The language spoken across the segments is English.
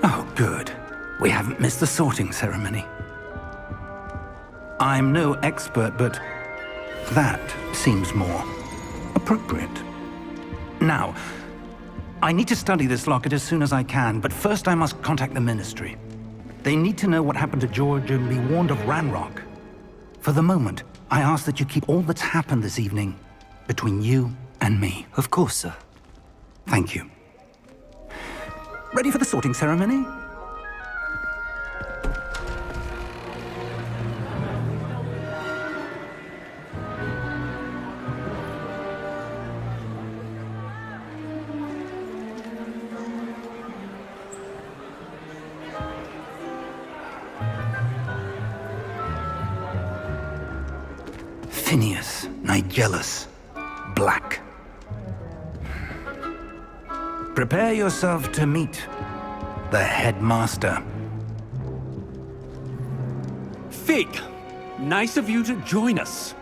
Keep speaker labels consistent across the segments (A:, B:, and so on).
A: Oh, good. We haven't missed the sorting ceremony. I'm no expert, but that seems more appropriate. Now, I need to study this locket as soon as I can, but first I must contact the Ministry. They need to know what happened to George and be warned of Ranrock. For the moment, I ask that you keep all that's happened this evening between you and me.
B: Of course, sir.
A: Thank you. Ready for the sorting ceremony? Phineas, Nigellus, Black. Prepare yourself to meet the headmaster.
C: Fig, nice of you to join us.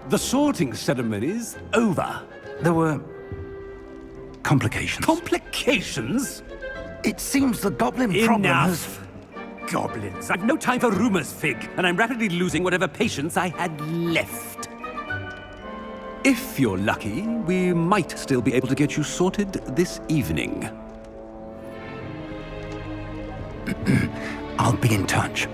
C: The sorting ceremony's over.
A: There were complications.
C: Complications?
A: It seems the goblin problem has...
C: Enough! Goblins. I've no time for rumors, Fig, and I'm rapidly losing whatever patience I had left. If you're lucky, we might still be able to get you sorted this evening.
A: I'll be in touch.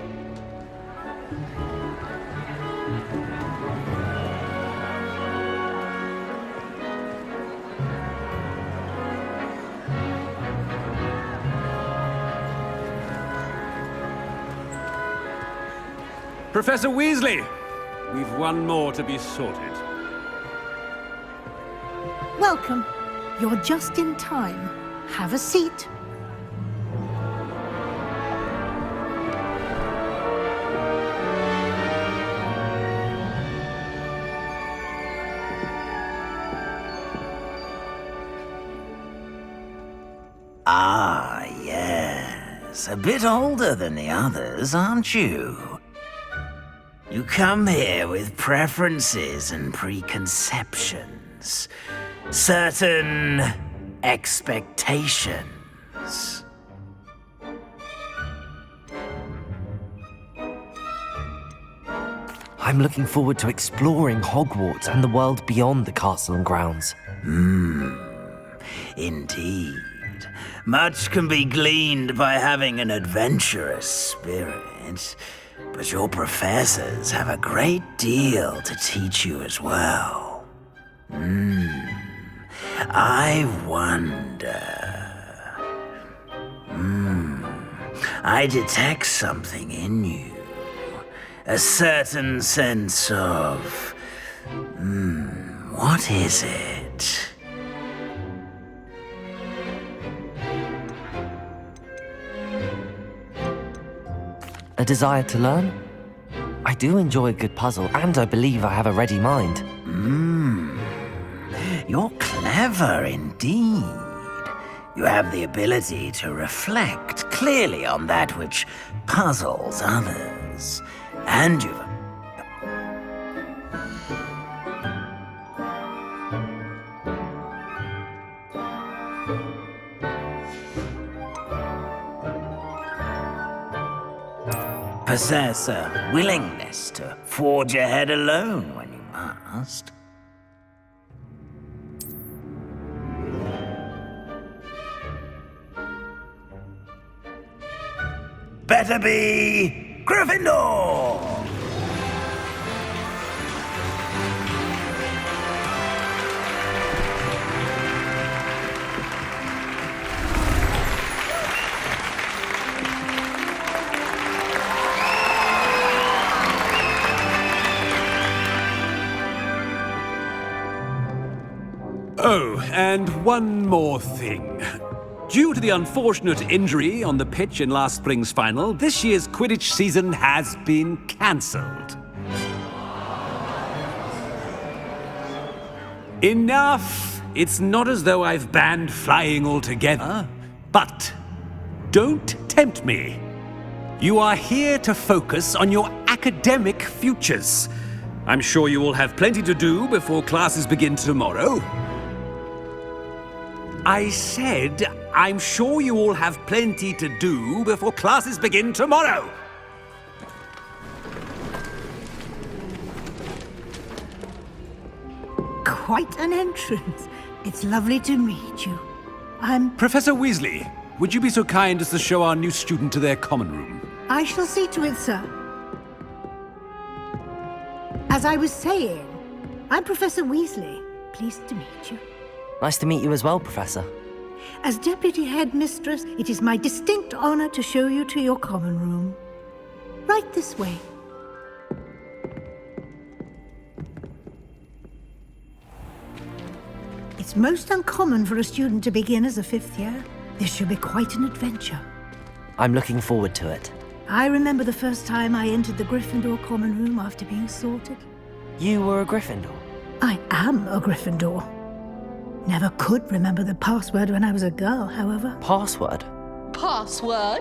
C: Professor Weasley, we've one more to be sorted.
D: Welcome. You're just in time. Have a seat.
E: Ah, yes. A bit older than the others, aren't you? You come here with preferences and preconceptions. Certain expectations.
B: I'm looking forward to exploring Hogwarts and the world beyond the castle and grounds.
E: Indeed. Much can be gleaned by having an adventurous spirit, but your professors have a great deal to teach you as well. I wonder... I detect something in you. A certain sense of... what is it?
B: A desire to learn? I do enjoy a good puzzle, and I believe I have a ready mind.
E: You're clever indeed. You have the ability to reflect clearly on that which puzzles others. And you've... possess a willingness to forge ahead alone when you must. Better be Gryffindor!
C: Oh, and one more thing. Due to the unfortunate injury on the pitch in last spring's final, this year's Quidditch season has been cancelled. Enough! It's not as though I've banned flying altogether, but don't tempt me. You are here to focus on your academic futures. I'm sure you will have plenty to do before classes begin tomorrow. I said I'm sure you all have plenty to do before classes begin tomorrow.
D: Quite an entrance. It's lovely to meet you.
C: Professor Weasley, would you be so kind as to show our new student to their common room?
D: I shall see to it, sir. As I was saying, I'm Professor Weasley. Pleased to meet you.
B: Nice to meet you as well, Professor.
D: As Deputy Headmistress, it is my distinct honor to show you to your common room. Right this way. It's most uncommon for a student to begin as a fifth year. This should be quite an adventure.
B: I'm looking forward to it.
D: I remember the first time I entered the Gryffindor common room after being sorted.
B: You were a Gryffindor?
D: I am a Gryffindor. Never could remember the password when I was a girl, however.
B: Password?
F: Password?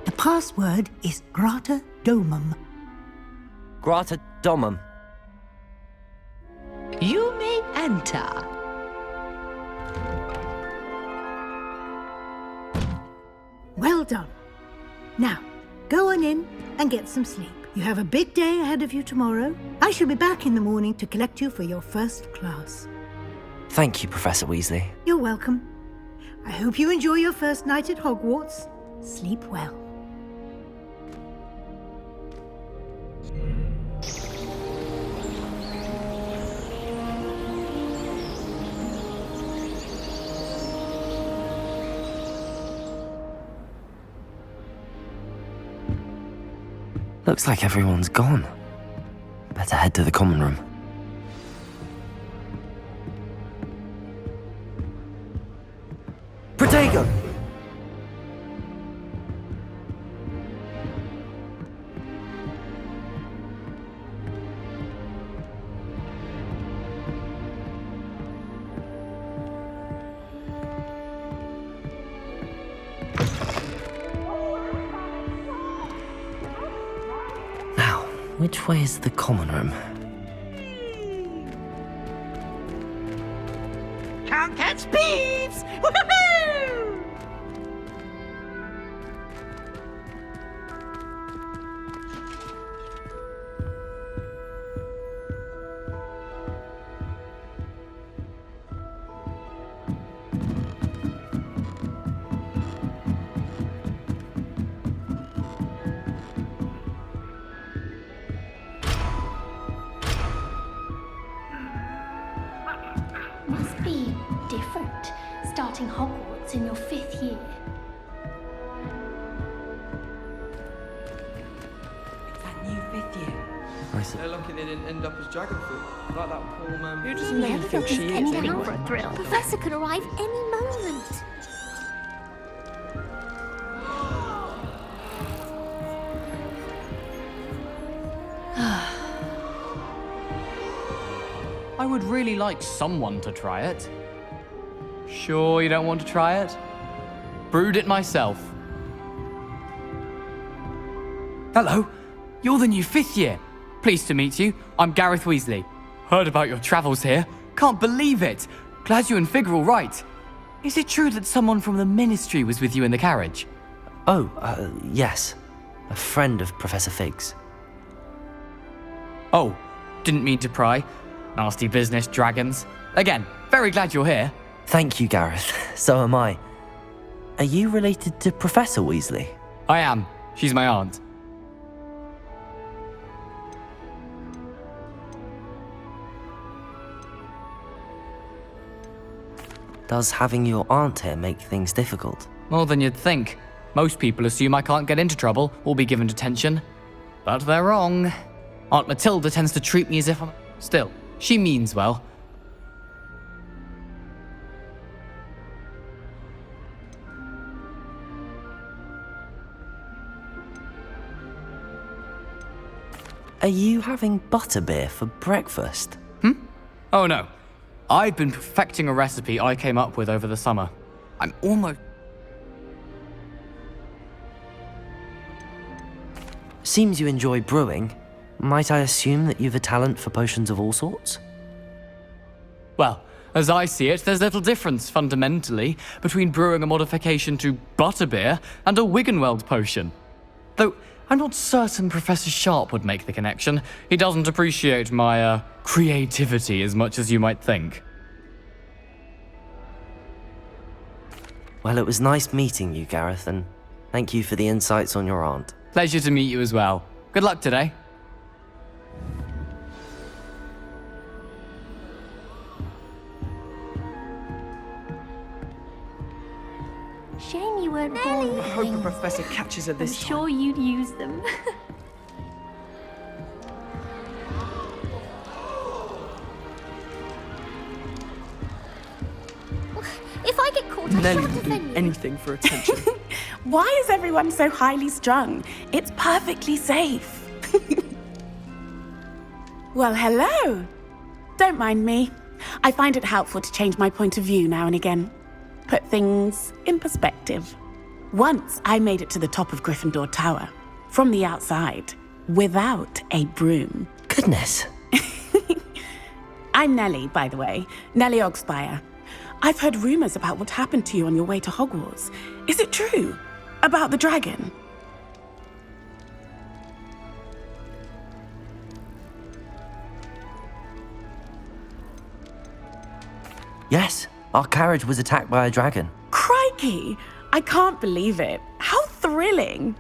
D: The password is Grata Domum.
B: Grata Domum.
F: You may enter.
D: Well done. Now, go on in and get some sleep. You have a big day ahead of you tomorrow. I shall be back in the morning to collect you for your first class.
B: Thank you, Professor Weasley.
D: You're welcome. I hope you enjoy your first night at Hogwarts. Sleep well.
B: Looks like everyone's gone. Better head to the common room. Protego! Now, which way is the common room?
F: Can't catch beeps! Woohoo!
G: Must be different, starting Hogwarts in your 5th year.
H: That new 5th year.
I: They're lucky they didn't end up as dragon fruit, like that poor man.
H: Who does Mary think she is
G: Any
H: anyway?
G: for a thrill. Professor could arrive any moment.
H: I would really like someone to try it. Sure you don't want to try it? Brewed it myself. Hello, you're the new 5th year. Pleased to meet you. I'm Gareth Weasley. Heard about your travels here. Can't believe it. Glad you and Fig are all right. Is it true that someone from the Ministry was with you in the carriage?
B: Oh, yes. A friend of Professor Fig's.
H: Oh, didn't mean to pry. Nasty business, dragons. Again, very glad you're here.
B: Thank you, Gareth. So am I. Are you related to Professor Weasley?
H: I am. She's my aunt.
B: Does having your aunt here make things difficult?
H: More than you'd think. Most people assume I can't get into trouble or be given detention. But they're wrong. Aunt Matilda tends to treat me as if I'm... Still, she means well.
B: Are you having butterbeer for breakfast?
H: Oh no. I've been perfecting a recipe I came up with over the summer. I'm almost...
B: Seems you enjoy brewing. Might I assume that you've a talent for potions of all sorts?
H: Well, As I see it, there's little difference, fundamentally, between brewing a modification to butterbeer and a Wiggenweld potion. Though, I'm not certain Professor Sharp would make the connection. He doesn't appreciate my, creativity as much as you might think.
B: Well, it was nice meeting you, Gareth, and thank you for the insights on your aunt.
H: Pleasure to meet you as well. Good luck today.
G: Shame you weren't born with
I: I hope the
G: wings.
I: professor catches her
G: I'm
I: this time.
G: sure you'd use them. If I get caught, I
I: Nellie
G: shan't
I: will do
G: offend you.
I: anything for attention.
J: Why is everyone so highly strung? It's perfectly safe. Well, hello. Don't mind me. I find it helpful to change my point of view now and again. Put things in perspective. Once I made it to the top of Gryffindor Tower, from the outside, without a broom.
B: Goodness.
J: I'm Nellie, by the way. Nellie Ogspire. I've heard rumors about what happened to you on your way to Hogwarts. Is it true? About the dragon?
B: Yes, our carriage was attacked by a dragon.
J: Crikey! I can't believe it. How thrilling!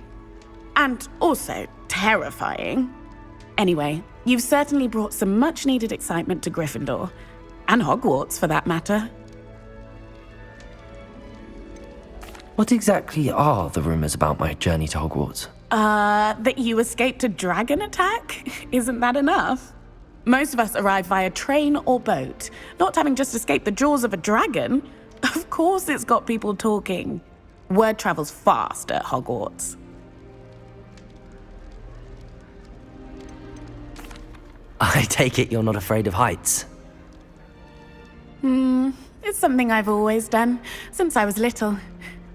J: And also terrifying. Anyway, you've certainly brought some much-needed excitement to Gryffindor. And Hogwarts, for that matter.
B: What exactly are the rumors about my journey to Hogwarts?
J: That you escaped a dragon attack? Isn't that enough? Most of us arrive via train or boat. Not having just escaped the jaws of a dragon, of course it's got people talking. Word travels fast at Hogwarts.
B: I take it you're not afraid of heights.
J: It's something I've always done, since I was little.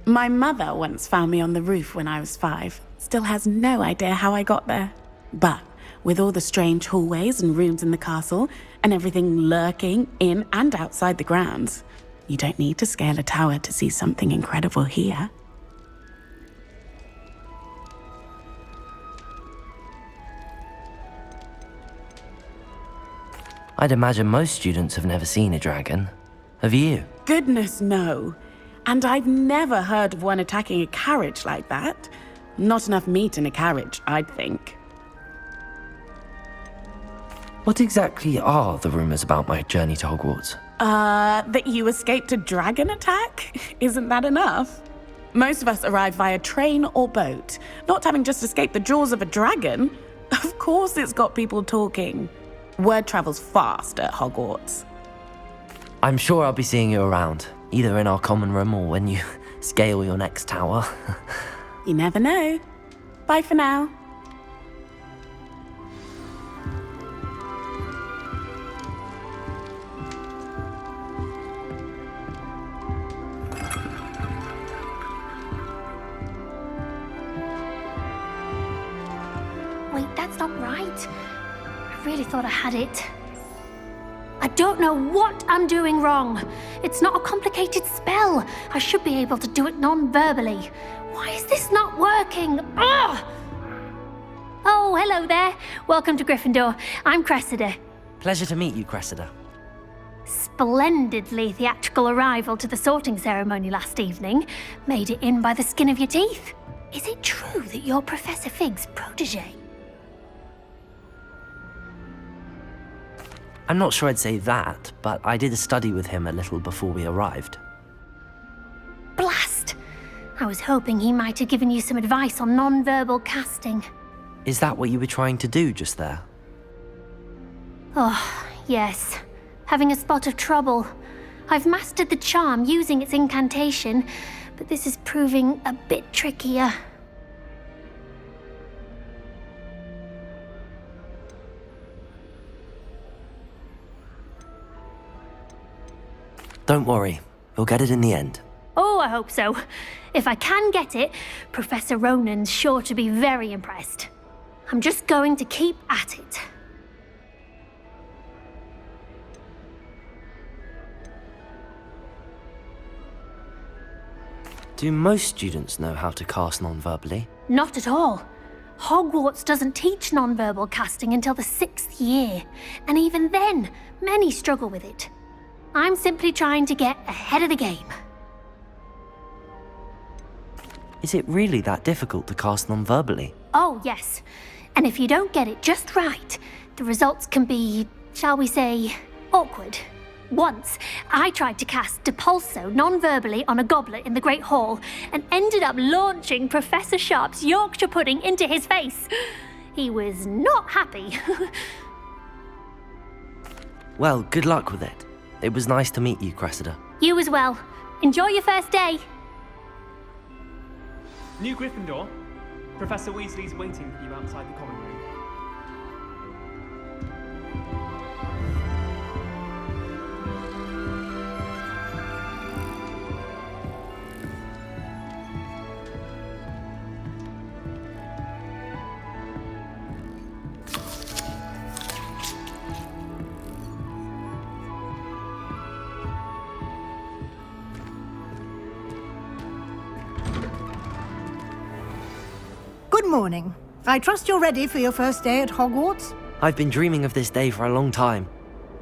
J: My mother once found me on the roof when I was 5. Still has no idea how I got there. But with all the strange hallways and rooms in the castle, and everything lurking in and outside the grounds, you don't need to scale a tower to see something incredible here.
B: I'd imagine most students have never seen a dragon. Have you?
J: Goodness, no. And I've never heard of one attacking a carriage like that. Not enough meat in a carriage, I'd think.
B: What exactly are the rumors about my journey to Hogwarts?
J: That you escaped a dragon attack? Isn't that enough? Most of us arrive via train or boat. Not having just escaped the jaws of a dragon, of course it's got people talking. Word travels fast at Hogwarts.
B: I'm sure I'll be seeing you around, either in our common room or when you scale your next tower.
J: You never know. Bye for now.
G: Wait, that's not right. I really thought I had it. I don't know what I'm doing wrong. It's not a complicated spell. I should be able to do it non-verbally. Why is this not working? Ugh! Oh, hello there. Welcome to Gryffindor. I'm Cressida.
B: Pleasure to meet you, Cressida.
G: Splendidly theatrical arrival to the sorting ceremony last evening. Made it in by the skin of your teeth. Is it true that you're Professor Fig's protege?
B: I'm not sure I'd say that, but I did a study with him a little before we arrived.
G: Blast! I was hoping he might have given you some advice on non-verbal casting.
B: Is that what you were trying to do just there?
G: Oh, yes. Having a spot of trouble. I've mastered the charm using its incantation, but this is proving a bit trickier.
B: Don't worry, you'll get it in the end.
G: Oh, I hope so. If I can get it, Professor Ronan's sure to be very impressed. I'm just going to keep at it.
B: Do most students know how to cast non-verbally?
G: Not at all. Hogwarts doesn't teach nonverbal casting until the 6th year, and even then, many struggle with it. I'm simply trying to get ahead of the game.
B: Is it really that difficult to cast non-verbally?
G: Oh, yes. And if you don't get it just right, the results can be, shall we say, awkward. Once, I tried to cast Depulso non-verbally on a goblet in the Great Hall and ended up launching Professor Sharp's Yorkshire pudding into his face. He was not happy.
B: Well, good luck with it. It was nice to meet you, Cressida.
G: You as well. Enjoy your first day.
K: New Gryffindor. Professor Weasley's waiting for you outside the common room.
D: Good morning. I trust you're ready for your first day at Hogwarts?
B: I've been dreaming of this day for a long time.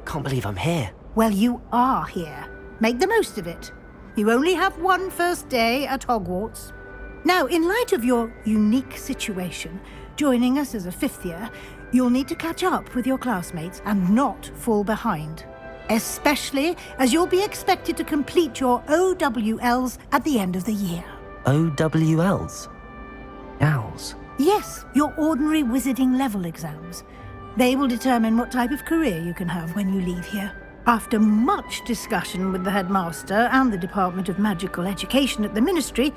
B: Can't believe I'm here.
D: Well, you are here. Make the most of it. You only have one first day at Hogwarts. Now, in light of your unique situation, joining us as a 5th year, you'll need to catch up with your classmates and not fall behind. Especially as you'll be expected to complete your OWLs at the end of the year.
B: OWLs? Owls?
D: Yes, your ordinary wizarding level exams. They will determine what type of career you can have when you leave here. After much discussion with the headmaster and the Department of Magical Education at the Ministry,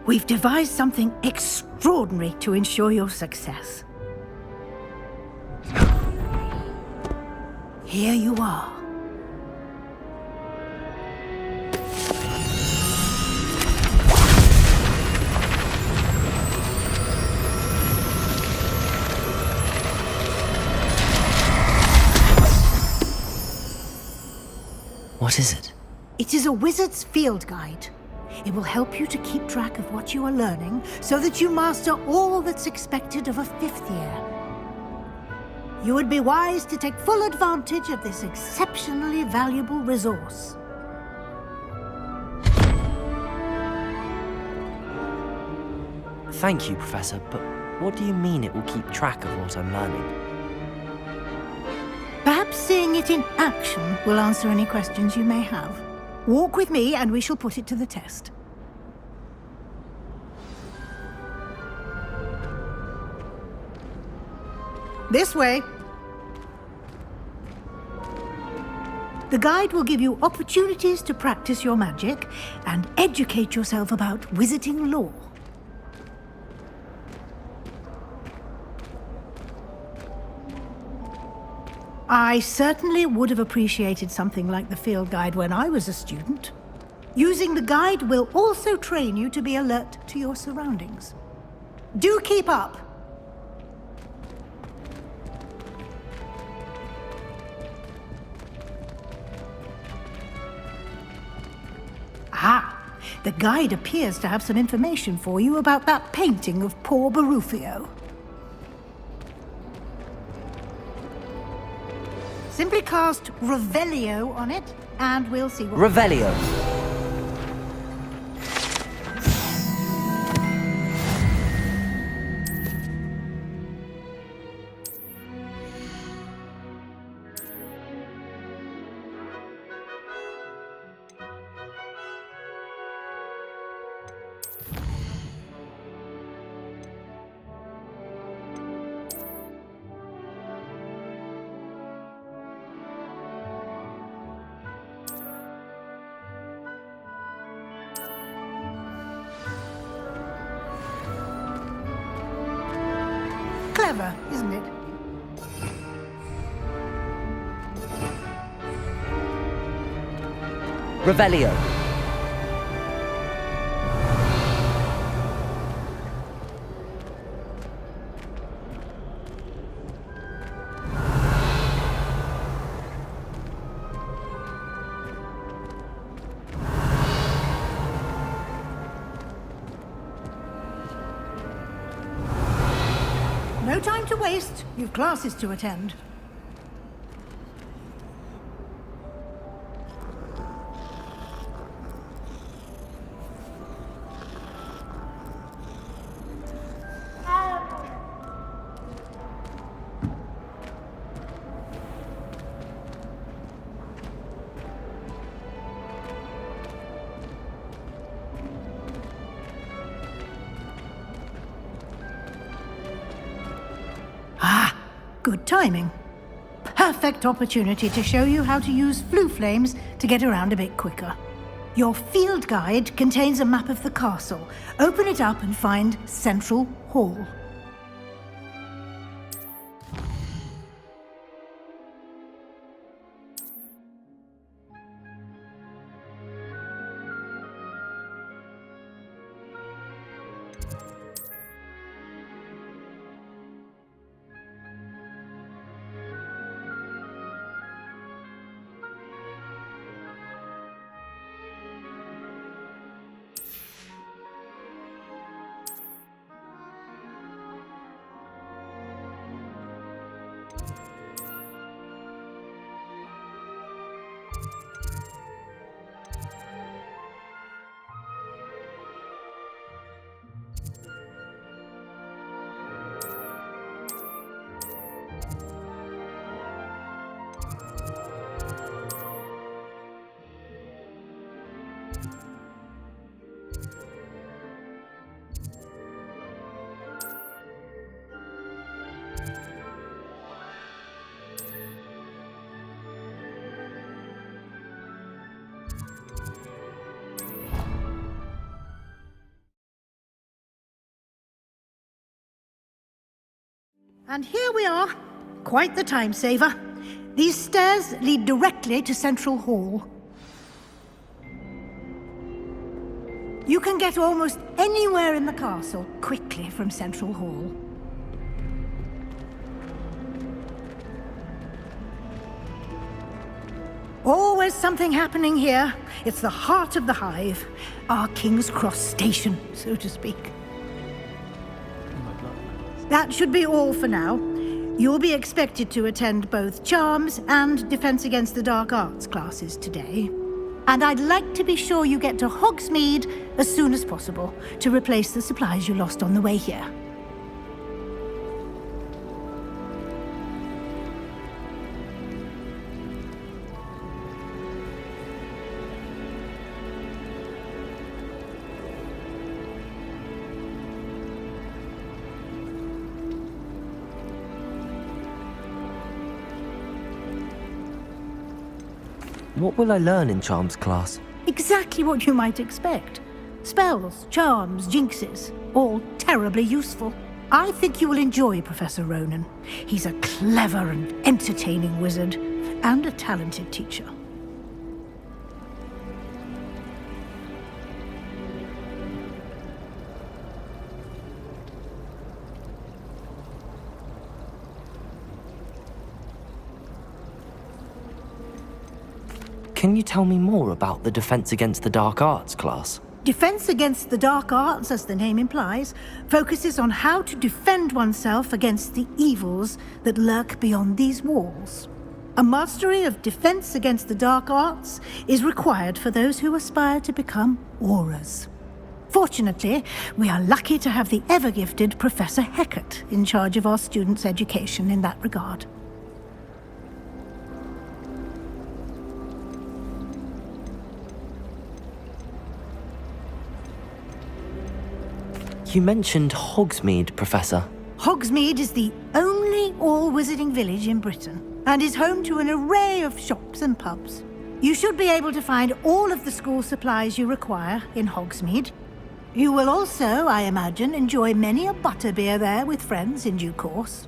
D: we've devised something extraordinary to ensure your success. Here you are.
B: What is it?
D: It is a wizard's field guide. It will help you to keep track of what you are learning so that you master all that's expected of a 5th year. You would be wise to take full advantage of this exceptionally valuable resource.
B: Thank you, Professor, but what do you mean it will keep track of what I'm learning?
D: Perhaps seeing it in action will answer any questions you may have. Walk with me and we shall put it to the test. This way. The guide will give you opportunities to practice your magic and educate yourself about wizarding lore. I certainly would have appreciated something like the field guide when I was a student. Using the guide will also train you to be alert to your surroundings. Do keep up! Ah, the guide appears to have some information for you about that painting of poor Barufio. Simply cast Revelio on it, and we'll see what...
B: Revelio.
D: Clever, isn't it?
B: Revelio.
D: time to waste. You've classes to attend. Good timing. Perfect opportunity to show you how to use flue flames to get around a bit quicker. Your field guide contains a map of the castle. Open it up and find Central Hall. And here we are. Quite the time saver. These stairs lead directly to Central Hall. You can get almost anywhere in the castle quickly from Central Hall. Always something happening here. It's the heart of the hive. Our King's Cross station, so to speak. That should be all for now. You'll be expected to attend both Charms and Defense Against the Dark Arts classes today. And I'd like to be sure you get to Hogsmeade as soon as possible to replace the supplies you lost on the way here.
B: What will I learn in Charms class?
D: Exactly what you might expect. Spells, charms, jinxes, all terribly useful. I think you will enjoy Professor Ronan. He's a clever and entertaining wizard, and a talented teacher.
B: Can you tell me more about the Defense Against the Dark Arts class?
D: Defense Against the Dark Arts, as the name implies, focuses on how to defend oneself against the evils that lurk beyond these walls. A mastery of Defense Against the Dark Arts is required for those who aspire to become Aurors. Fortunately, we are lucky to have the ever-gifted Professor Hecat in charge of our students' education in that regard.
B: You mentioned Hogsmeade, Professor.
D: Hogsmeade is the only all-wizarding village in Britain, and is home to an array of shops and pubs. You should be able to find all of the school supplies you require in Hogsmeade. You will also, I imagine, enjoy many a butterbeer there with friends in due course.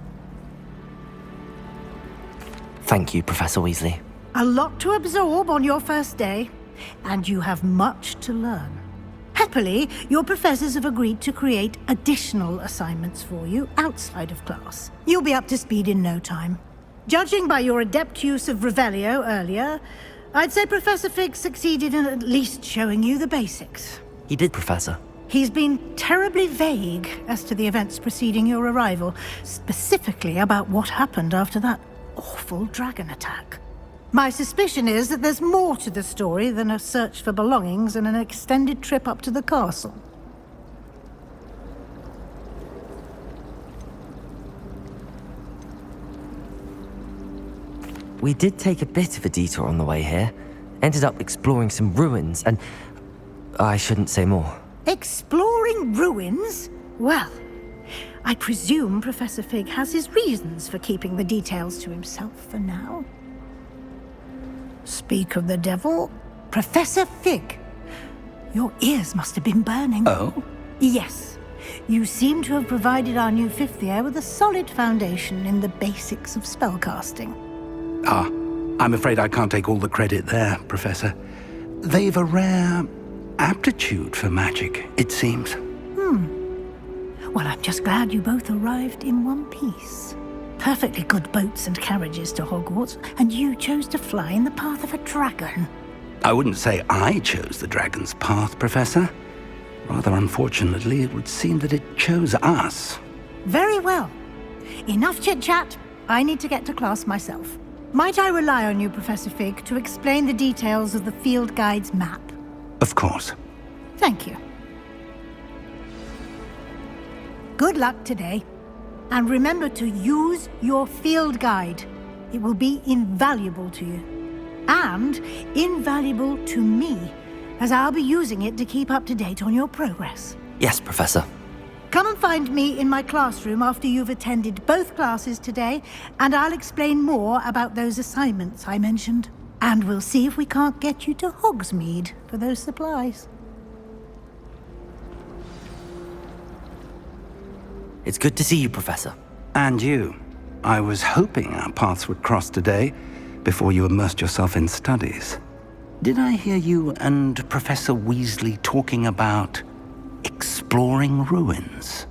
B: Thank you, Professor Weasley.
D: A lot to absorb on your first day, and you have much to learn. Happily, your professors have agreed to create additional assignments for you outside of class. You'll be up to speed in no time. Judging by your adept use of Revelio earlier, I'd say Professor Fig succeeded in at least showing you the basics.
B: He did, Professor.
D: He's been terribly vague as to the events preceding your arrival, specifically about what happened after that awful dragon attack. My suspicion is that there's more to the story than a search for belongings and an extended trip up to the castle.
B: We did take a bit of a detour on the way here. Ended up exploring some ruins, and I shouldn't say more.
D: Exploring ruins? Well, I presume Professor Fig has his reasons for keeping the details to himself for now. Speak of the devil, Professor Fig. Your ears must have been burning.
A: Oh?
D: Yes. You seem to have provided our new fifth year with a solid foundation in the basics of spellcasting.
A: Ah, I'm afraid I can't take all the credit there, Professor. They've a rare aptitude for magic, it seems.
D: Well, I'm just glad you both arrived in one piece. Perfectly good boats and carriages to Hogwarts, and you chose to fly in the path of a dragon.
A: I wouldn't say I chose the dragon's path, Professor. Rather unfortunately, it would seem that it chose us.
D: Very well. Enough chit-chat. I need to get to class myself. Might I rely on you, Professor Fig, to explain the details of the field guide's map?
A: Of course.
D: Thank you. Good luck today. And remember to use your field guide. It will be invaluable to you. And invaluable to me, as I'll be using it to keep up to date on your progress.
B: Yes, Professor.
D: Come and find me in my classroom after you've attended both classes today, and I'll explain more about those assignments I mentioned. And we'll see if we can't get you to Hogsmeade for those supplies.
B: It's good to see you, Professor.
A: And you. I was hoping our paths would cross today, before you immersed yourself in studies. Did I hear you and Professor Weasley talking about exploring ruins?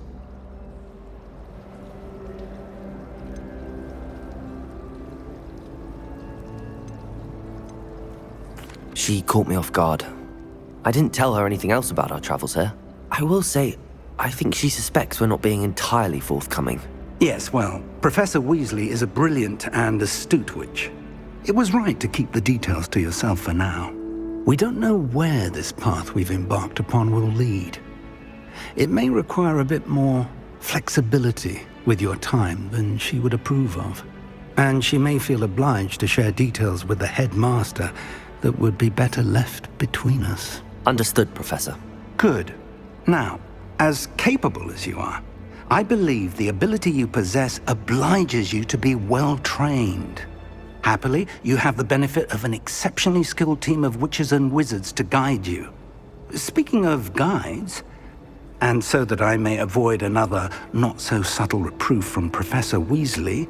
B: She caught me off guard. I didn't tell her anything else about our travels here. I will say, I think she suspects we're not being entirely forthcoming.
A: Yes, well, Professor Weasley is a brilliant and astute witch. It was right to keep the details to yourself for now. We don't know where this path we've embarked upon will lead. It may require a bit more flexibility with your time than she would approve of. And she may feel obliged to share details with the headmaster that would be better left between us.
B: Understood, Professor.
A: Good. Now, as capable as you are, I believe the ability you possess obliges you to be well trained. Happily, you have the benefit of an exceptionally skilled team of witches and wizards to guide you. Speaking of guides, and so that I may avoid another not-so-subtle reproof from Professor Weasley,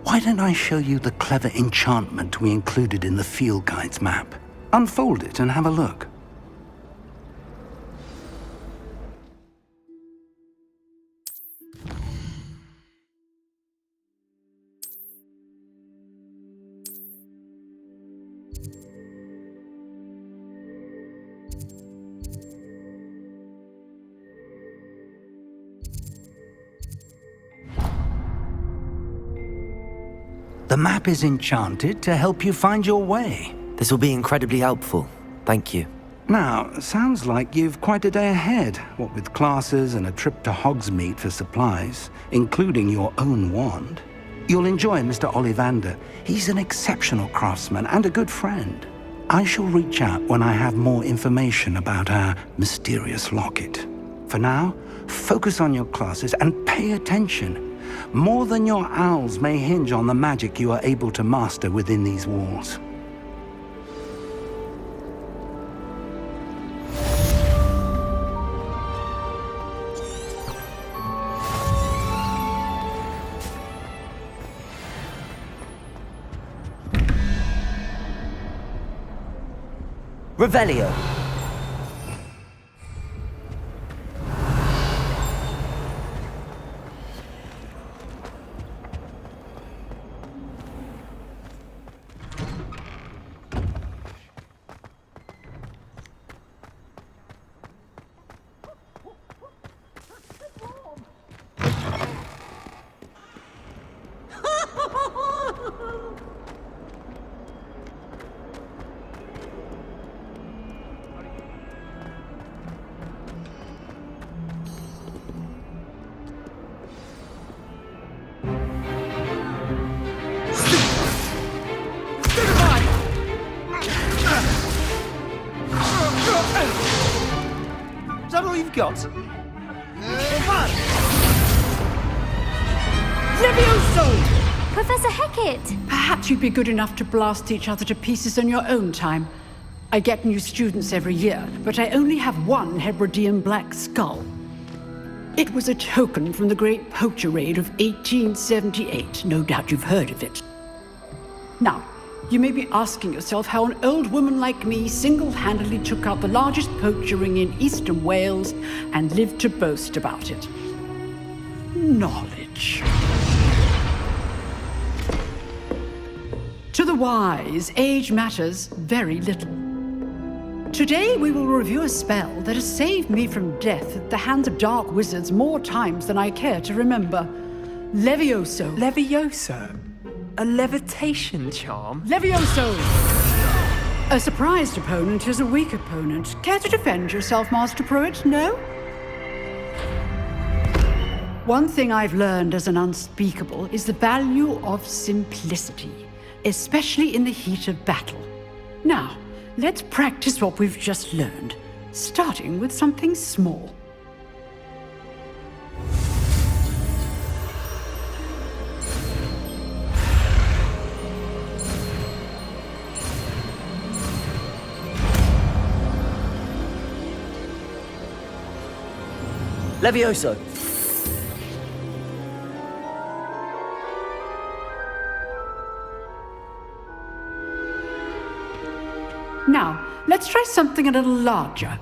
A: why don't I show you the clever enchantment we included in the field guide's map? Unfold it and have a look. The map is enchanted to help you find your way.
B: This will be incredibly helpful. Thank you.
A: Now, sounds like you've quite a day ahead, what with classes and a trip to Hogsmeade for supplies, including your own wand. You'll enjoy Mr. Ollivander. He's an exceptional craftsman and a good friend. I shall reach out when I have more information about our mysterious locket. For now, focus on your classes and pay attention. More than your owls may hinge on the magic you are able to master within these walls.
B: Revelio.
L: all you've got?
M: Levioso!
G: Professor Hecat!
M: Perhaps you'd be good enough to blast each other to pieces in your own time. I get new students every year, but I only have one Hebridean black skull. It was a token from the Great Poacher Raid of 1878. No doubt you've heard of it. Now, you may be asking yourself how an old woman like me single-handedly took out the largest poacher ring in eastern Wales and lived to boast about it. Knowledge. To the wise, age matters very little. Today we will review a spell that has saved me from death at the hands of dark wizards more times than I care to remember. Levioso.
N: Levioso? A levitation charm?
M: Levioso! A surprised opponent is a weak opponent. Care to defend yourself, Master Pruitt? No? One thing I've learned as an unspeakable is the value of simplicity, especially in the heat of battle. Now, let's practice what we've just learned, starting with something small.
B: Levioso!
M: Now, let's try something a little larger.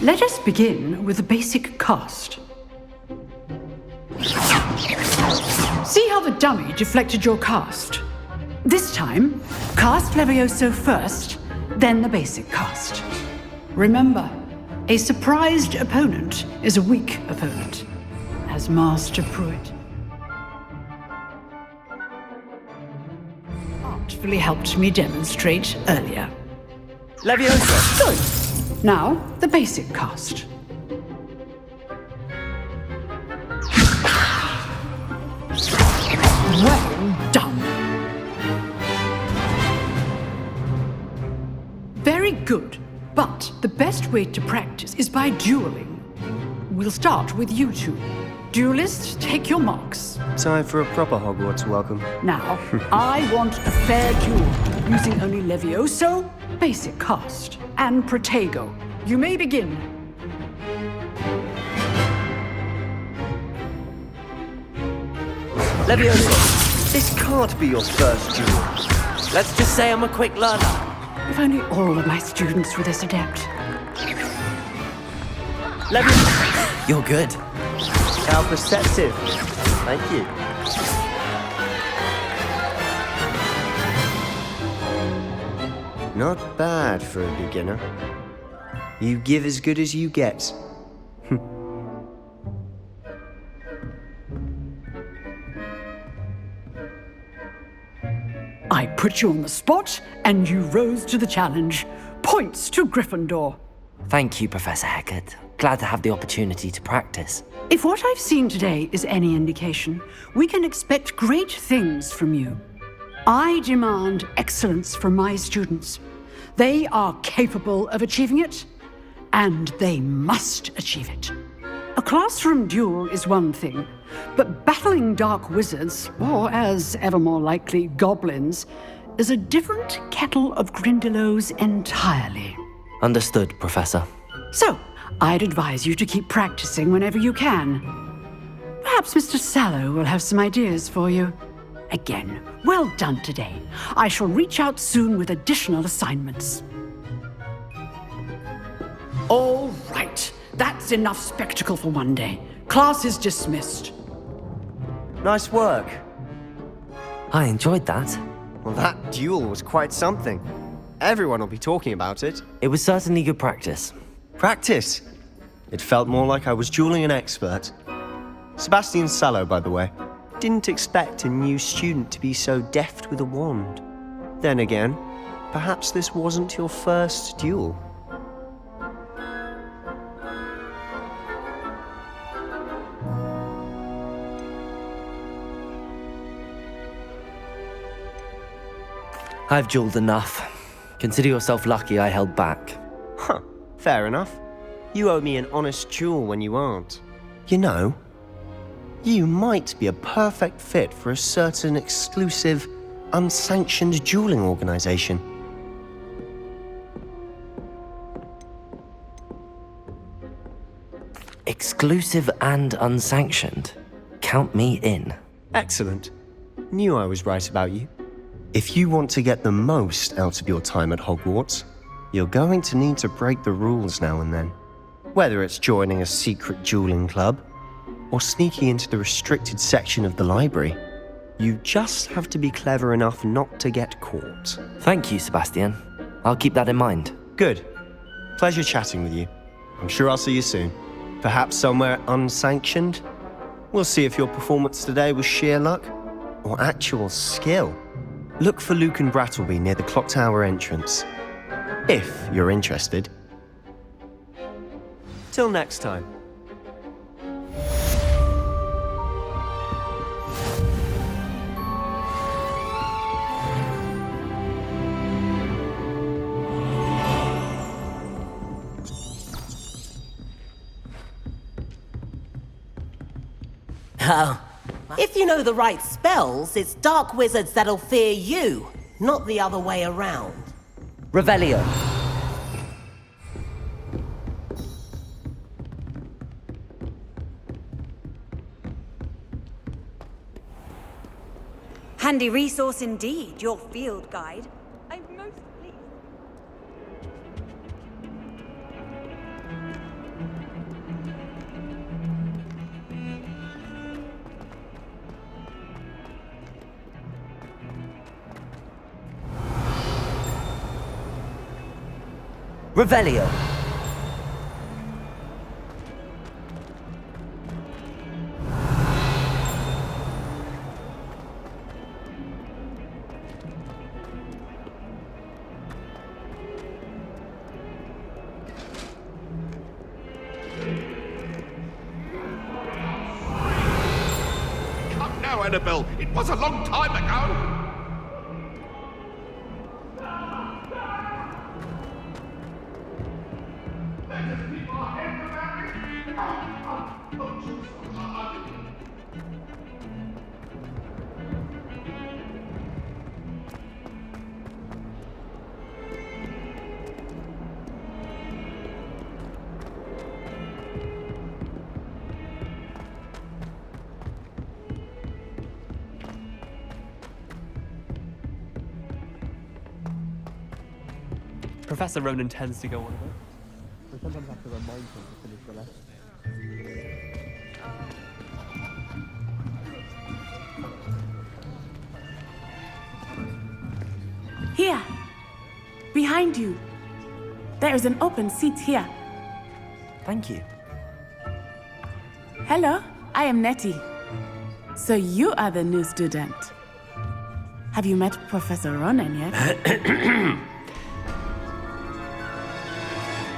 M: Let us begin with the basic cast. See how the dummy deflected your cast? This time, cast Levioso first, then the basic cast. Remember, a surprised opponent is a weak opponent, as Master Pruitt artfully helped me demonstrate earlier.
B: Levioso!
M: Good. Now, the basic cast. Well done. Very good. But the best way to practice is by dueling. We'll start with you two. Duelists, take your marks.
L: Time for a proper Hogwarts welcome.
M: Now, I want a fair duel, using only Levioso, basic cast, and Protego. You may begin.
B: Levioso!
L: This can't be your first duel.
B: Let's just say I'm a quick learner.
M: If only all of my students were this adept.
B: Levioso! You're good.
L: How perceptive. Thank you. Not bad for a beginner. You give as good as you get.
M: I put you on the spot, and you rose to the challenge. Points to Gryffindor.
B: Thank you, Professor Hecat. Glad to have the opportunity to practice.
M: If what I've seen today is any indication, we can expect great things from you. I demand excellence from my students. They are capable of achieving it, and they must achieve it. A classroom duel is one thing, but battling dark wizards, or as ever more likely, goblins, is a different kettle of Grindylows entirely.
B: Understood, Professor.
M: So, I'd advise you to keep practicing whenever you can. Perhaps Mr. Sallow will have some ideas for you. Again, well done today. I shall reach out soon with additional assignments. All right, that's enough spectacle for one day. Class is dismissed.
L: Nice work.
B: I enjoyed that.
L: Well, that duel was quite something. Everyone will be talking about it.
B: It was certainly good practice.
L: Practice? It felt more like I was dueling an expert. Sebastian Sallow, by the way. Didn't expect a new student to be so deft with a wand. Then again, Perhaps this wasn't your first duel.
B: I've dueled enough. Consider yourself lucky I held back.
L: Huh, fair enough. You owe me an honest duel when you aren't. You know, you might be a perfect fit for a certain exclusive, unsanctioned dueling organization.
B: Exclusive and unsanctioned. Count me in.
L: Excellent. Knew I was right about you. If you want to get the most out of your time at Hogwarts, you're going to need to break the rules now and then. Whether it's joining a secret dueling club, or sneaking into the restricted section of the library, you just have to be clever enough not to get caught.
B: Thank you, Sebastian. I'll keep that in mind.
L: Good. Pleasure chatting with you. I'm sure I'll see you soon. Perhaps somewhere unsanctioned? We'll see if your performance today was sheer luck or actual skill. Look for Luke and Brattleby near the clock tower entrance, if you're interested. Till next time.
O: Oh. If you know the right spells, it's dark wizards that'll fear you, not the other way around.
B: Revelio.
P: Handy resource indeed, your field guide. I'm most pleased.
B: Revelio.
Q: Come now, Annabelle. It was a long time ago.
K: Professor Ronan tends to go on a bit. We sometimes have to remind him to finish the lesson.
J: Here! Behind you! There is an open seat here.
B: Thank you.
J: Hello, I am Nettie. So you are the new student. Have you met Professor Ronan yet?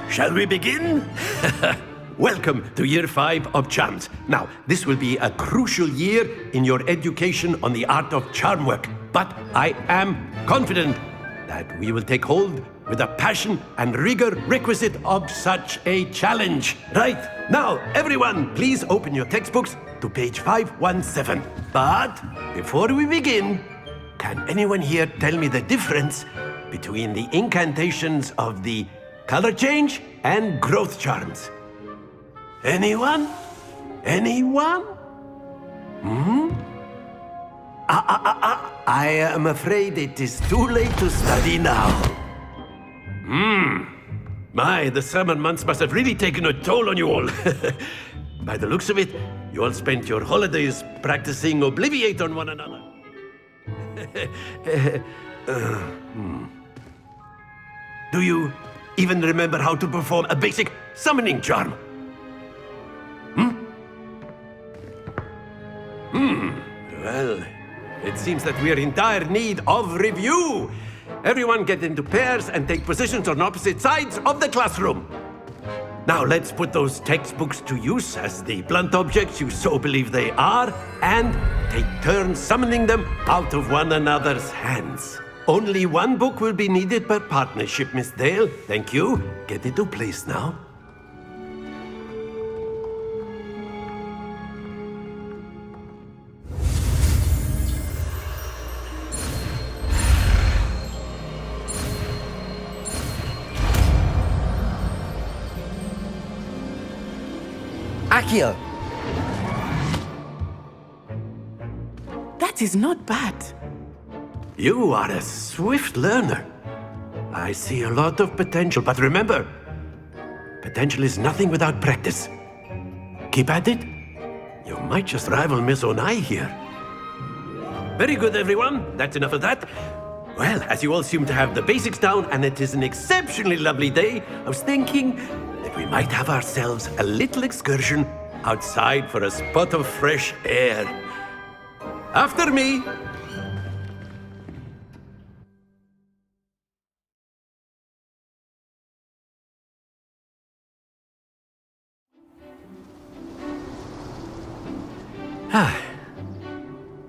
R: Shall we begin? Welcome to Year 5 of Charms. Now, this will be a crucial year in your education on the art of charm work. But I am confident that we will take hold with the passion and rigor requisite of such a challenge. Right, now, everyone, please open your textbooks to page 517. But before we begin, can anyone here tell me the difference between the incantations of the color change and growth charms? Anyone? Anyone? I am afraid it is too late to study now. My, the summer months must have really taken a toll on you all. By the looks of it, you all spent your holidays practicing Obliviate on one another. Do you even remember how to perform a basic summoning charm? Well, it seems that we are in dire need of review. everyone get into pairs and take positions on opposite sides of the classroom. Now let's put those textbooks to use as the blunt objects you so believe they are, and take turns summoning them out of one another's hands. Only one book will be needed per partnership, Miss Dale. Thank you. Get into place now.
B: Accio!
J: That is not bad.
R: You are a swift learner. I see a lot of potential, but remember, potential is nothing without practice. Keep at it. You might just rival Miss Onai here. Very good, everyone. That's enough of that. Well, as you all seem to have the basics down, and it is an exceptionally lovely day, I was thinking that we might have ourselves a little excursion outside for a spot of fresh air. After me.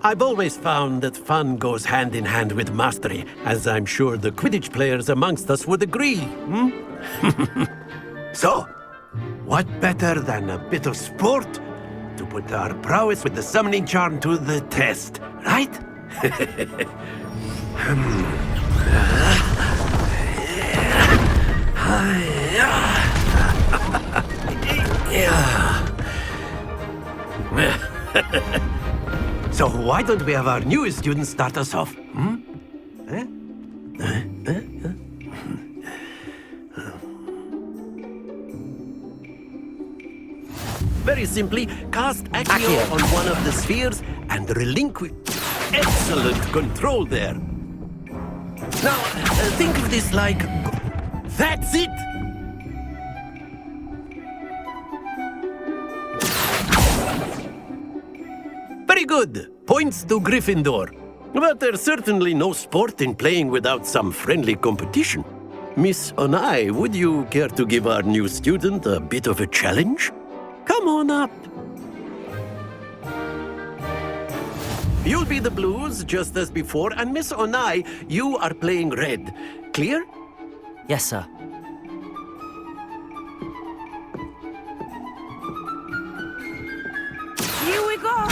R: I've always found that fun goes hand in hand with mastery, as I'm sure the Quidditch players amongst us would agree. So, what better than a bit of sport to put our prowess with the summoning charm to the test, right? So why don't we have our newest student start us off? Very simply, cast Accio on one of the spheres and relinquish. Excellent control there. Now, think of this like... That's it! Very good. Points to Gryffindor. But there's certainly no sport in playing without some friendly competition. Miss Onai, would you care to give our new student a bit of a challenge? Come on up. You'll be the blues, just as before, and Miss Onai, you are playing red. Clear?
B: Yes, sir.
J: Here we go!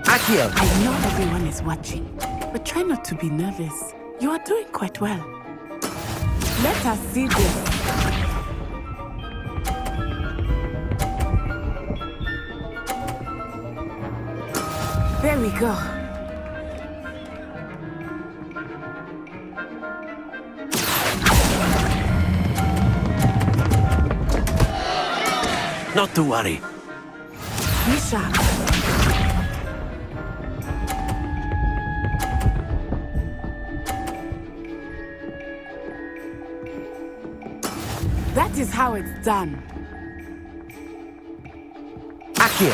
B: Accio!
J: I know everyone is watching, but try not to be nervous. You are doing quite well. Let us see this. There we go.
R: Not to worry.
J: Be sharp. That is how it's done.
B: Accio!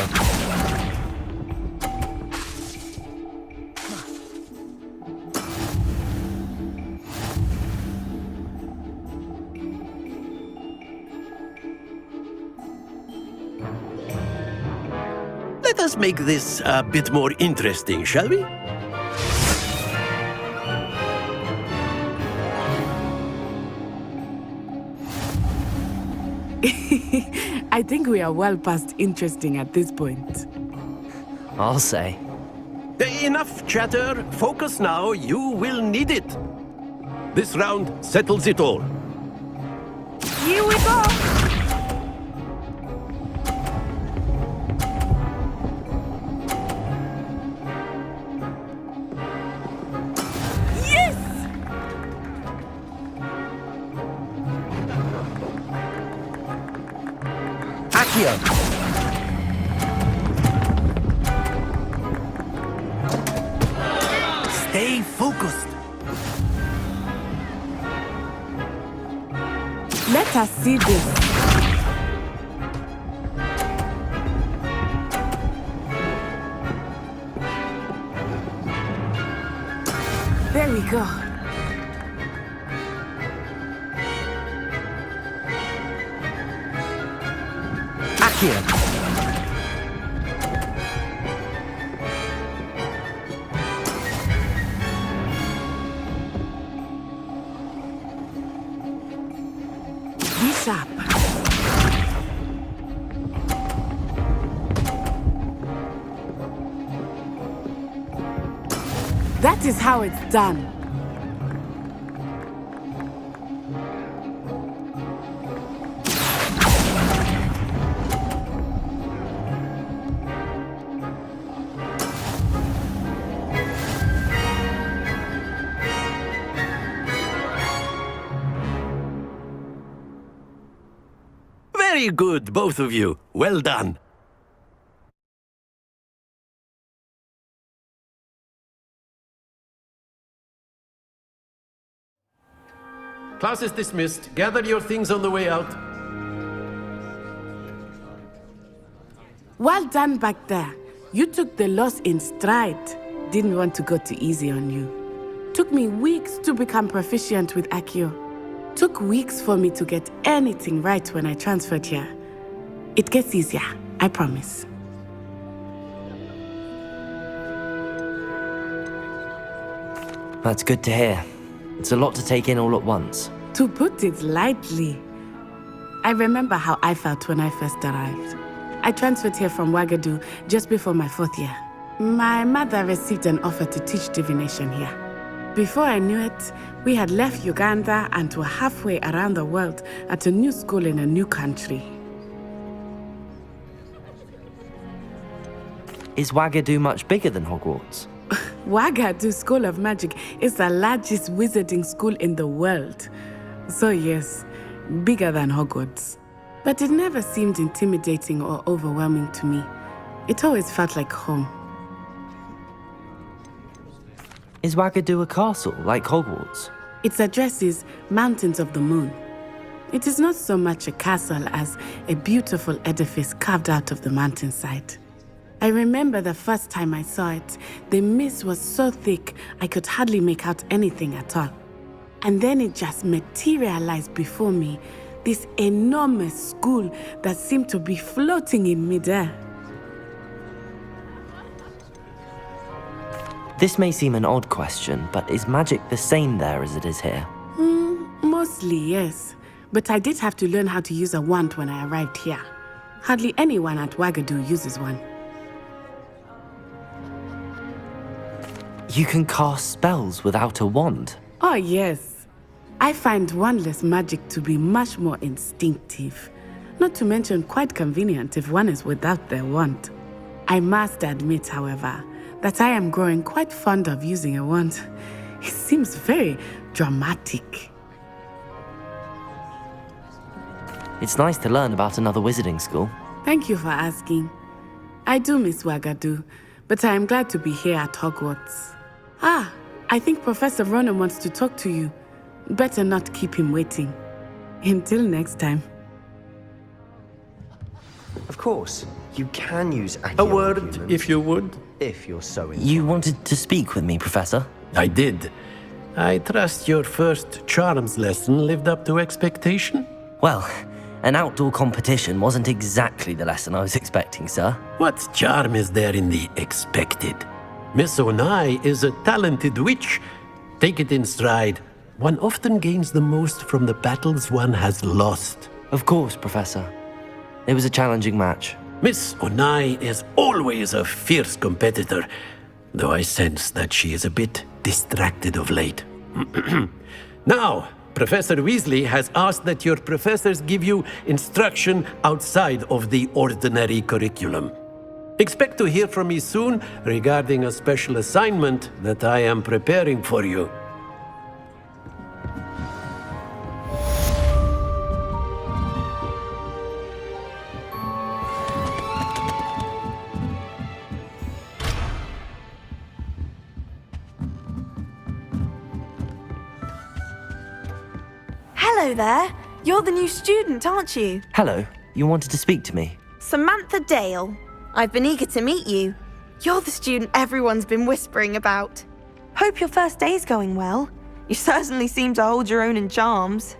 R: Let us make this a bit more interesting, shall we?
J: I think we are well past interesting at this point.
B: I'll say.
R: Enough chatter. Focus now. You will need it. This round settles it all.
J: Here we go!
R: focused.
J: Let us see this. There we go.
B: Accio!
J: Be sharp. That is how it's done.
R: Very good, both of you. Well done. Class is dismissed. Gather your things on the way out.
J: Well done back there. You took the loss in stride. Didn't want to go too easy on you. Took me weeks to become proficient with Accio. Took weeks for me to get anything right when I transferred here. It gets easier, I promise.
B: That's good to hear. It's a lot to take in all at once.
J: To put it lightly, I remember how I felt when I first arrived. I transferred here from Wagadu just before my 4th year. My mother received an offer to teach divination here. Before I knew it, we had left Uganda and were halfway around the world at a new school in a new country.
B: Is Wagadu much bigger than Hogwarts?
J: Wagadu School of Magic is the largest wizarding school in the world. So yes, bigger than Hogwarts. But it never seemed intimidating or overwhelming to me. It always felt like home.
B: Is Wagadu a castle, like Hogwarts?
J: Its address is Mountains of the Moon. It is not so much a castle as a beautiful edifice carved out of the mountainside. I remember the first time I saw it, the mist was so thick I could hardly make out anything at all. And then it just materialized before me, this enormous school that seemed to be floating in midair.
B: This may seem an odd question, but is magic the same there as it is here?
J: Mostly, yes. But I did have to learn how to use a wand when I arrived here. Hardly anyone at Wagadu uses one.
B: You can cast spells without a wand?
J: Oh, yes. I find wandless magic to be much more instinctive. Not to mention quite convenient if one is without their wand. I must admit, however, that I am growing quite fond of using a wand. It seems very dramatic.
B: It's nice to learn about another wizarding school.
J: Thank you for asking. I do miss Wagadu, but I am glad to be here at Hogwarts. Ah, I think Professor Ronan wants to talk to you. Better not keep him waiting. Until next time.
L: Of course, you can use Accio.
R: A word, if you would.
L: If you're so inclined.
B: You wanted to speak with me, Professor?
R: I did. I trust your first charms lesson lived up to expectation?
B: Well, an outdoor competition wasn't exactly the lesson I was expecting, sir.
R: What charm is there in the expected? Miss Onai is a talented witch. Take it in stride. One often gains the most from the battles one has lost.
B: Of course, Professor. It was a challenging match.
R: Miss Onai is always a fierce competitor, though I sense that she is a bit distracted of late. Now, Professor Weasley has asked that your professors give you instruction outside of the ordinary curriculum. Expect to hear from me soon regarding a special assignment that I am preparing for you.
S: Hello there. You're the new student, aren't you?
B: Hello, you wanted to speak to me?
S: Samantha Dale. I've been eager to meet you. You're the student everyone's been whispering about. Hope your first day's going well. You certainly seem to hold your own in charms.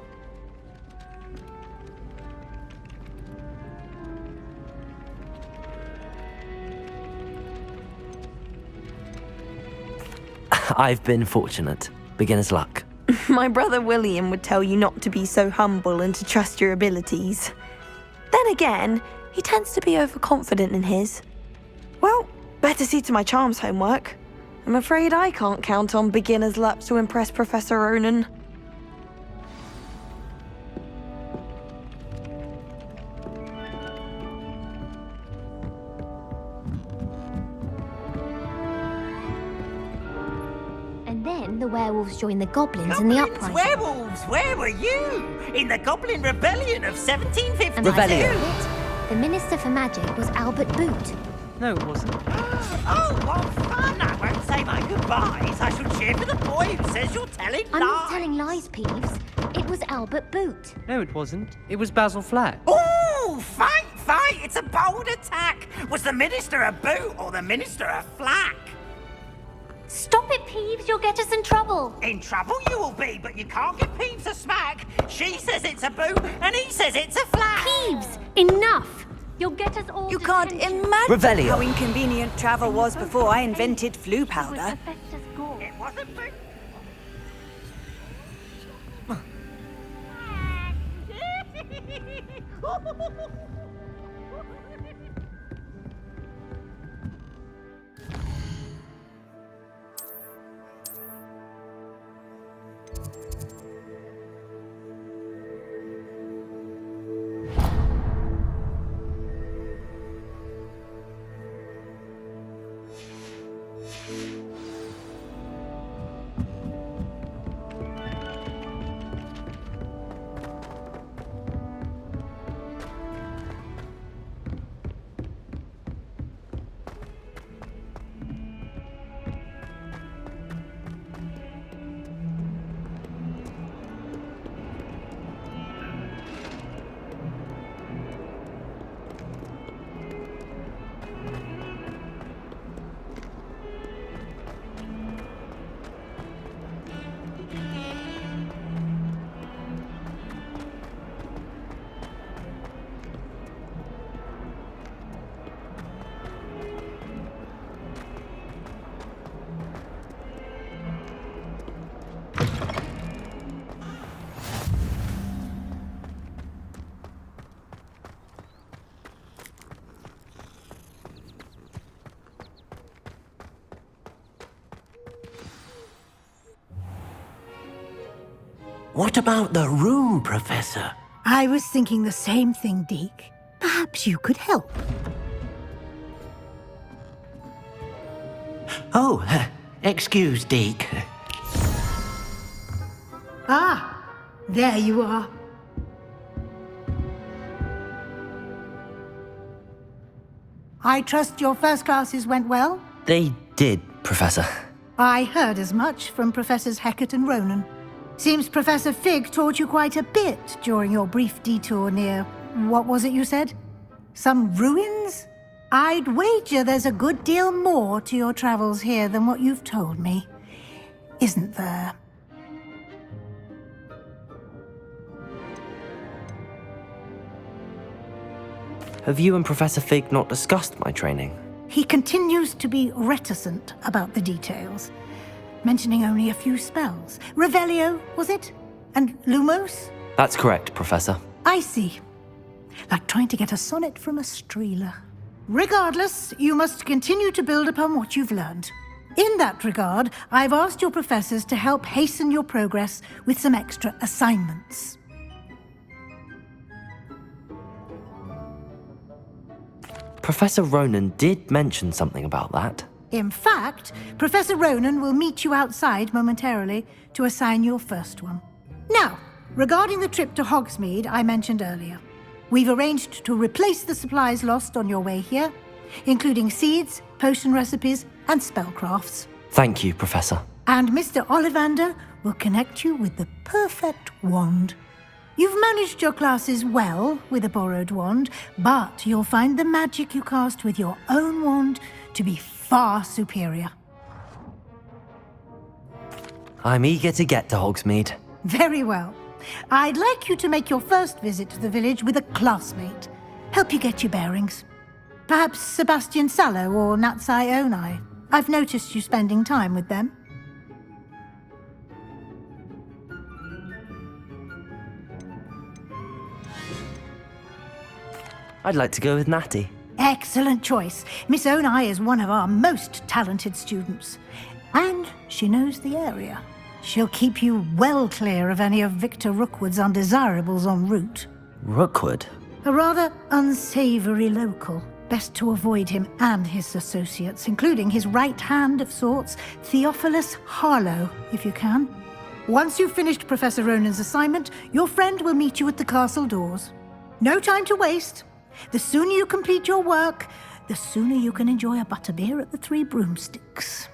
B: I've been fortunate. Beginner's luck.
S: My brother William would tell you not to be so humble and to trust your abilities. Then again, he tends to be overconfident in his. Well, better see to my charms homework. I'm afraid I can't count on beginner's luck to impress Professor Ronan.
G: And then the werewolves joined the goblins in the uprising.
F: Werewolves, where were you? In the Goblin Rebellion of 1752?
G: And the Minister for Magic was Albert Boot.
K: No, it wasn't.
F: Oh, what fun! I won't say my goodbyes. I shall cheer for the boy who says you're telling lies.
G: I'm not telling lies, Peeves. It was Albert Boot.
K: No, it wasn't. It was Basil Flack.
F: Oh, fight! It's a bold attack. Was the Minister a boot or the Minister a flack?
G: Stop it, Peeves. You'll get us in trouble.
F: In trouble you will be, but you can't give Peeves a smack. She says it's a boot and he says it's a flack.
G: Peeves, enough. You'll get us all
P: You can't imagine
B: Revelio.
P: how inconvenient travel was before I invented flu powder.
F: It wasn't boot.
R: What about the room, Professor?
D: I was thinking the same thing, Deke. Perhaps you could help.
R: Oh, excuse, Deke.
D: Ah, there you are. I trust your first classes went well?
B: They did, Professor.
D: I heard as much from Professors Hecat and Ronan. Seems Professor Fig taught you quite a bit during your brief detour near... what was it you said? Some ruins? I'd wager there's a good deal more to your travels here than what you've told me. Isn't there?
B: Have you and Professor Fig not discussed my training?
D: He continues to be reticent about the details, mentioning only a few spells. Revelio, was it? And Lumos?
B: That's correct, Professor.
D: I see. Like trying to get a sonnet from a streeler. Regardless, you must continue to build upon what you've learned. In that regard, I've asked your professors to help hasten your progress with some extra assignments.
B: Professor Ronan did mention something about that.
D: In fact, Professor Ronan will meet you outside momentarily to assign your first one. Now, regarding the trip to Hogsmeade I mentioned earlier, we've arranged to replace the supplies lost on your way here, including seeds, potion recipes, and spellcrafts.
B: Thank you, Professor.
D: And Mr. Ollivander will connect you with the perfect wand. You've managed your classes well with a borrowed wand, but you'll find the magic you cast with your own wand to be far superior.
B: I'm eager to get to Hogsmeade.
D: Very well. I'd like you to make your first visit to the village with a classmate. Help you get your bearings. Perhaps Sebastian Sallow or Natsai Onai. I've noticed you spending time with them.
B: I'd like to go with Natty.
D: Excellent choice. Miss Onai is one of our most talented students. And she knows the area. She'll keep you well clear of any of Victor Rookwood's undesirables en route.
B: Rookwood?
D: A rather unsavory local. Best to avoid him and his associates, including his right hand of sorts, Theophilus Harlow, if you can. Once you've finished Professor Ronan's assignment, your friend will meet you at the castle doors. No time to waste. The sooner you complete your work, the sooner you can enjoy a butterbeer at the Three Broomsticks.